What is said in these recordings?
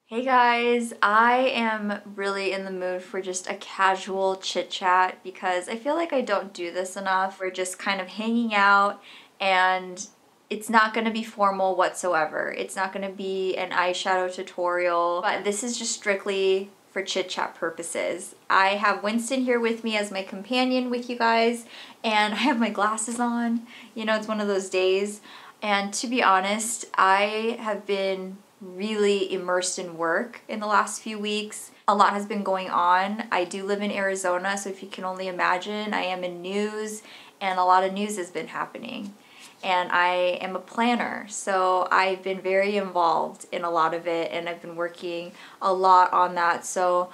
Hey guys, I am really in the mood for just a casual chit chat because I feel like I don't do this enough. We're just kind of hanging out and it's not going to be formal whatsoever. It's not going to be an eyeshadow tutorial, but this is just strictly for chit chat purposes. I have Winston here with me as my companion with you guys, and I have my glasses on. You know, it's one of those days. And to be honest, I have been really immersed in work in the last few weeks. A lot has been going on. I do live in Arizona, so if you can only imagine, I am in news and a lot of news has been happening. And I am a planner, so I've been very involved in a lot of it and I've been working a lot on that. So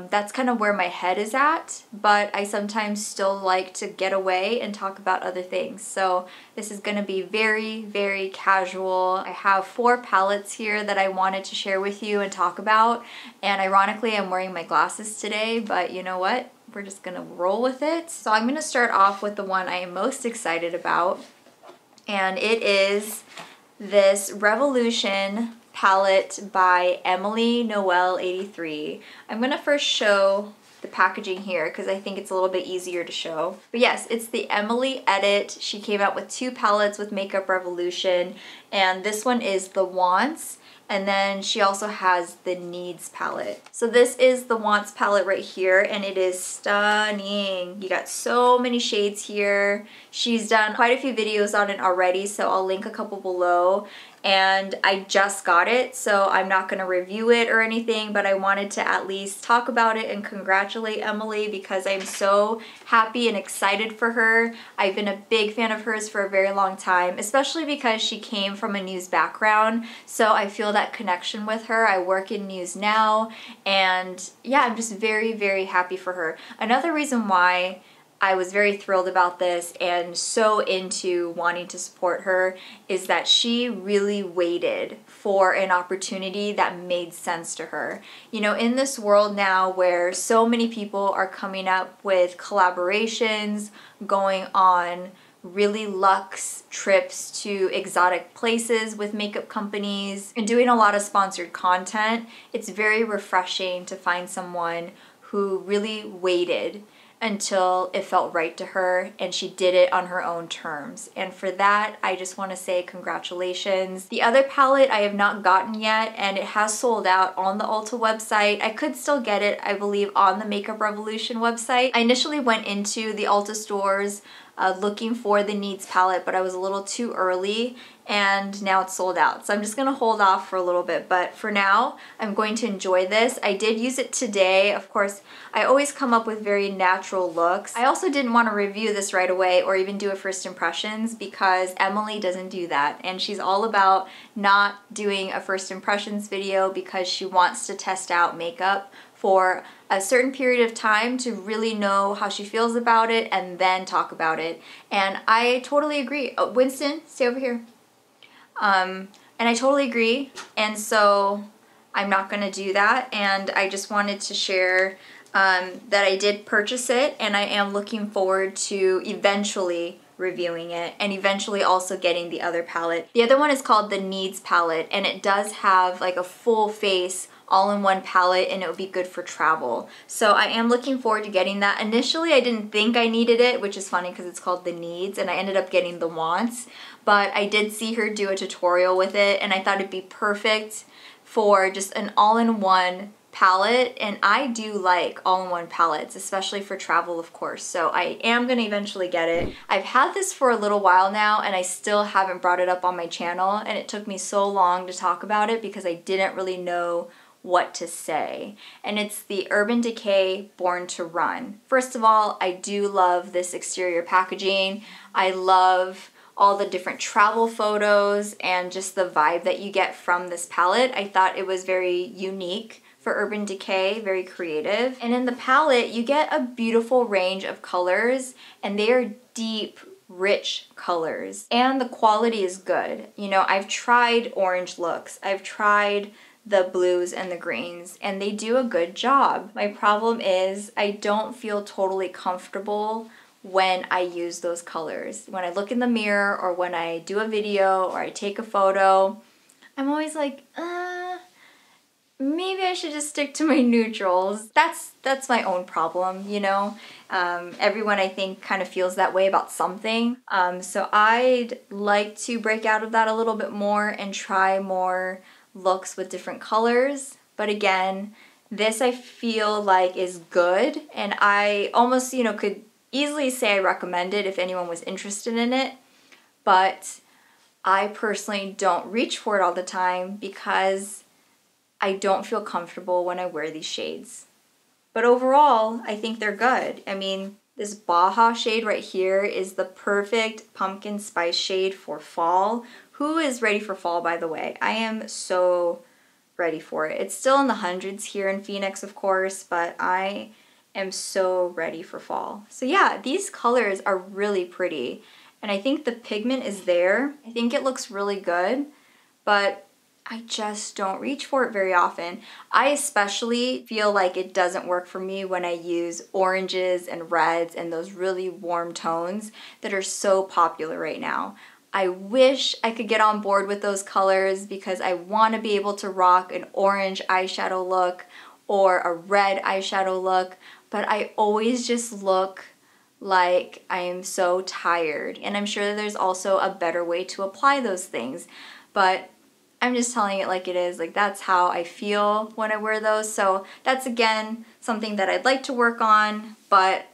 that's kind of where my head is at, but I sometimes still like to get away and talk about other things. So this is going to be very, very casual. I have 4 palettes here that I wanted to share with you and talk about. And ironically, I'm wearing my glasses today, but you know what? We're just going to roll with it. So I'm going to start off with the one I am most excited about. And it is this Revolution palette by Emilynoel83. I'm gonna first show the packaging here because I think it's a little bit easier to show. But yes, it's the Emily Edit. She came out with 2 palettes with Makeup Revolution, and this one is the Wants, and then she also has the Needs palette. So this is the Wants palette right here, and it is stunning. You got so many shades here. She's done quite a few videos on it already, so I'll link a couple below. And I just got it, so I'm not gonna review it or anything, but I wanted to at least talk about it and congratulate Emily because I'm so happy and excited for her. I've been a big fan of hers for a very long time, especially because she came from a news background, so I feel that connection with her. I work in news now, and yeah, I'm just very, very happy for her. Another reason why I was very thrilled about this and so into wanting to support her is that she really waited for an opportunity that made sense to her. You know, in this world now where so many people are coming up with collaborations, going on really luxe trips to exotic places with makeup companies, and doing a lot of sponsored content, it's very refreshing to find someone who really waited until it felt right to her and she did it on her own terms. And for that, I just want to say congratulations. The other palette I have not gotten yet, and it has sold out on the Ulta website. I could still get it, I believe, on the Makeup Revolution website. I initially went into the Ulta stores looking for the Needs palette, but I was a little too early and now it's sold out. So I'm just gonna hold off for a little bit, but for now, I'm going to enjoy this. I did use it today. Of course, I always come up with very natural looks. I also didn't want to review this right away or even do a first impressions because Emily doesn't do that, and she's all about not doing a first impressions video because she wants to test out makeup for a certain period of time to really know how she feels about it and then talk about it. And I totally agree. Oh, Winston, stay over here. And I totally agree, and so I'm not gonna do that, and I just wanted to share that I did purchase it and I am looking forward to eventually reviewing it and eventually also getting the other palette. The other one is called the Needs palette, and it does have like a full face all-in-one palette, and it would be good for travel. So I am looking forward to getting that. Initially, I didn't think I needed it, which is funny because it's called the Needs, and I ended up getting the Wants, but I did see her do a tutorial with it, and I thought it'd be perfect for just an all-in-one palette, and I do like all-in-one palettes, especially for travel, of course, so I am gonna eventually get it. I've had this for a little while now, and I still haven't brought it up on my channel, and it took me so long to talk about it because I didn't really know what to say. And it's the Urban Decay Born to Run. First of all, I do love this exterior packaging. I love all the different travel photos and just the vibe that you get from this palette. I thought it was very unique for Urban Decay, very creative. And in the palette, you get a beautiful range of colors, and they are deep, rich colors. And the quality is good. You know, I've tried orange looks. I've tried the blues and the greens, and they do a good job. My problem is I don't feel totally comfortable when I use those colors. When I look in the mirror or when I do a video or I take a photo, I'm always like, I should just stick to my neutrals. That's my own problem, you know? Everyone I think kind of feels that way about something. So I'd like to break out of that a little bit more and try more looks with different colors. But again, this I feel like is good, and I almost, you know, could easily say I recommend it if anyone was interested in it, but I personally don't reach for it all the time because I don't feel comfortable when I wear these shades. But overall, I think they're good. I mean, this Baja shade right here is the perfect pumpkin spice shade for fall. Who is ready for fall, by the way? I am so ready for it. It's still in the hundreds here in Phoenix, of course, but I am so ready for fall. So yeah, these colors are really pretty, and I think the pigment is there. I think it looks really good, but I just don't reach for it very often. I especially feel like it doesn't work for me when I use oranges and reds and those really warm tones that are so popular right now. I wish I could get on board with those colors because I want to be able to rock an orange eyeshadow look or a red eyeshadow look, but I always just look like I am so tired. And I'm sure that there's also a better way to apply those things, but I'm just telling it like it is. Like, that's how I feel when I wear those. So that's, again, something that I'd like to work on, but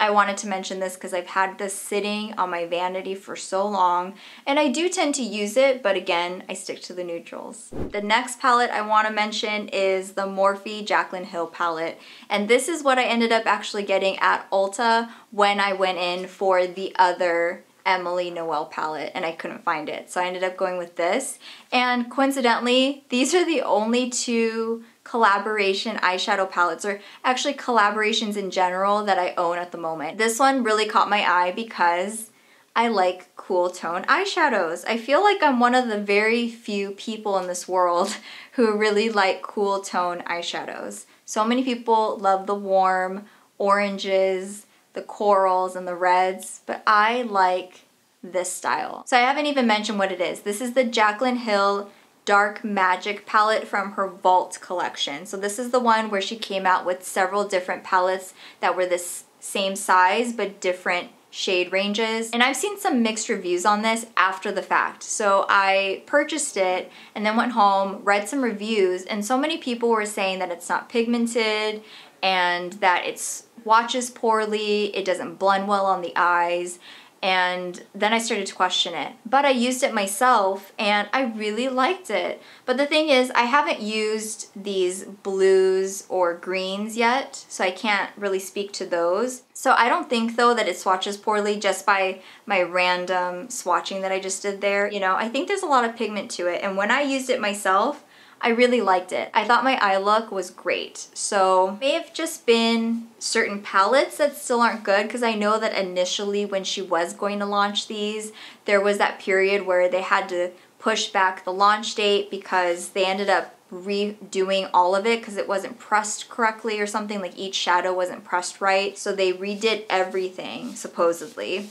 I wanted to mention this because I've had this sitting on my vanity for so long, and I do tend to use it, but again, I stick to the neutrals. The next palette I want to mention is the Morphe Jaclyn Hill palette, and this is what I ended up actually getting at Ulta when I went in for the other Emilynoel palette and I couldn't find it. So I ended up going with this, and coincidentally, these are the only two collaboration eyeshadow palettes, or actually collaborations in general, that I own at the moment. This one really caught my eye because I like cool tone eyeshadows. I feel like I'm one of the very few people in this world who really like cool tone eyeshadows. So many people love the warm oranges, the corals, and the reds, but I like this style. So I haven't even mentioned what it is. This is the Jaclyn Hill Dark Magic palette from her Vault collection. So this is the one where she came out with several different palettes that were this same size but different shade ranges. And I've seen some mixed reviews on this after the fact. So I purchased it and then went home, read some reviews, and so many people were saying that it's not pigmented and that it swatches poorly, it doesn't blend well on the eyes. And then I started to question it. But I used it myself and I really liked it. But the thing is, I haven't used these blues or greens yet, so I can't really speak to those. So I don't think though that it swatches poorly just by my random swatching that I just did there. You know, I think there's a lot of pigment to it, and when I used it myself, I really liked it. I thought my eye look was great. So may have just been certain palettes that still aren't good, because I know that initially when she was going to launch these, there was that period where they had to push back the launch date because they ended up redoing all of it because it wasn't pressed correctly or something, like each shadow wasn't pressed right. So they redid everything supposedly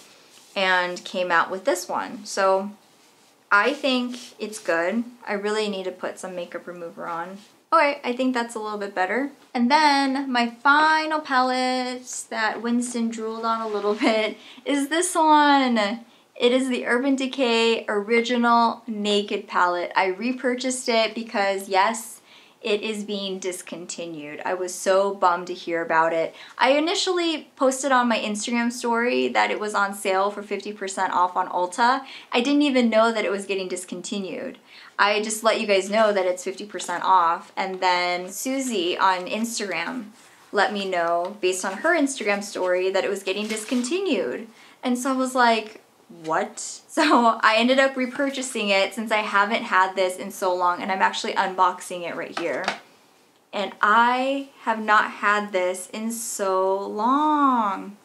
and came out with this one. So I think it's good. I really need to put some makeup remover on. Okay, I think that's a little bit better. And then my final palette that Winston drooled on a little bit is this one. It is the Urban Decay Original Naked palette. I repurchased it because, yes, it is being discontinued. I was so bummed to hear about it. I initially posted on my Instagram story that it was on sale for 50% off on Ulta. I didn't even know that it was getting discontinued. I just let you guys know that it's 50% off, and then Susie on Instagram let me know, based on her Instagram story, that it was getting discontinued. And so I was like, what? So I ended up repurchasing it since I haven't had this in so long, and I'm actually unboxing it right here. And I have not had this in so long.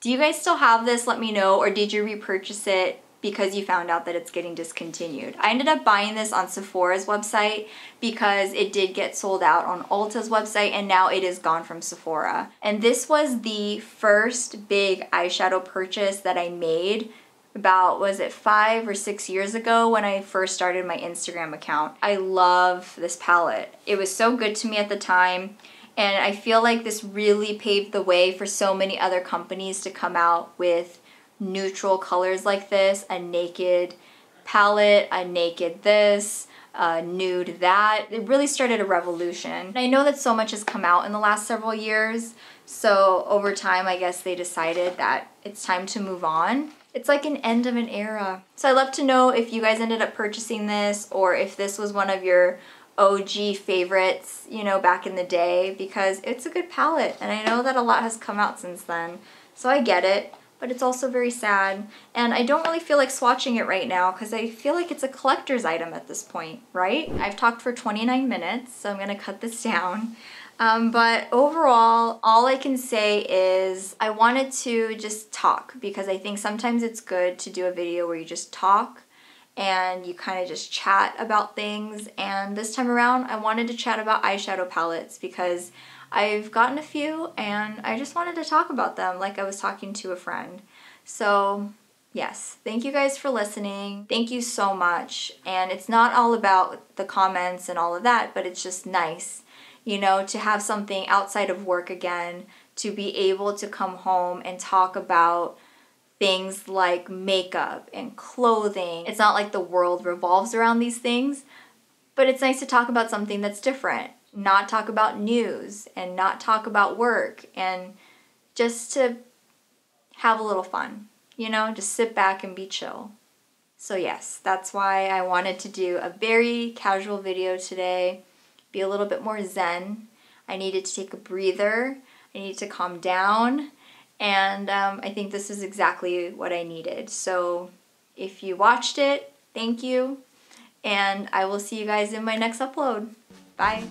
Do you guys still have this? Let me know. Or did you repurchase it because you found out that it's getting discontinued? I ended up buying this on Sephora's website because it did get sold out on Ulta's website, and now it is gone from Sephora. And this was the first big eyeshadow purchase that I made about, was it 5 or 6 years ago when I first started my Instagram account. I love this palette. It was so good to me at the time, and I feel like this really paved the way for so many other companies to come out with neutral colors like this, a naked palette, a naked this, nude that. It really started a revolution. And I know that so much has come out in the last several years, so over time I guess they decided that it's time to move on. It's like an end of an era. So I'd love to know if you guys ended up purchasing this, or if this was one of your OG favorites, you know, back in the day, because it's a good palette, and I know that a lot has come out since then, so I get it, but it's also very sad, and I don't really feel like swatching it right now because I feel like it's a collector's item at this point, right? I've talked for 29 minutes, so I'm gonna cut this down. But overall, all I can say is I wanted to just talk, because I think sometimes it's good to do a video where you just talk and you kind of just chat about things. And this time around, I wanted to chat about eyeshadow palettes because I've gotten a few and I just wanted to talk about them like I was talking to a friend. So yes, thank you guys for listening. Thank you so much. And it's not all about the comments and all of that, but it's just nice, you know, to have something outside of work again, to be able to come home and talk about things like makeup and clothing. It's not like the world revolves around these things, but it's nice to talk about something that's different, not talk about news and not talk about work, and just to have a little fun, you know, just sit back and be chill. So yes, that's why I wanted to do a very casual video today. Be a little bit more zen. I needed to take a breather. I needed to calm down. And I think this is exactly what I needed. So if you watched it, thank you. And I will see you guys in my next upload. Bye.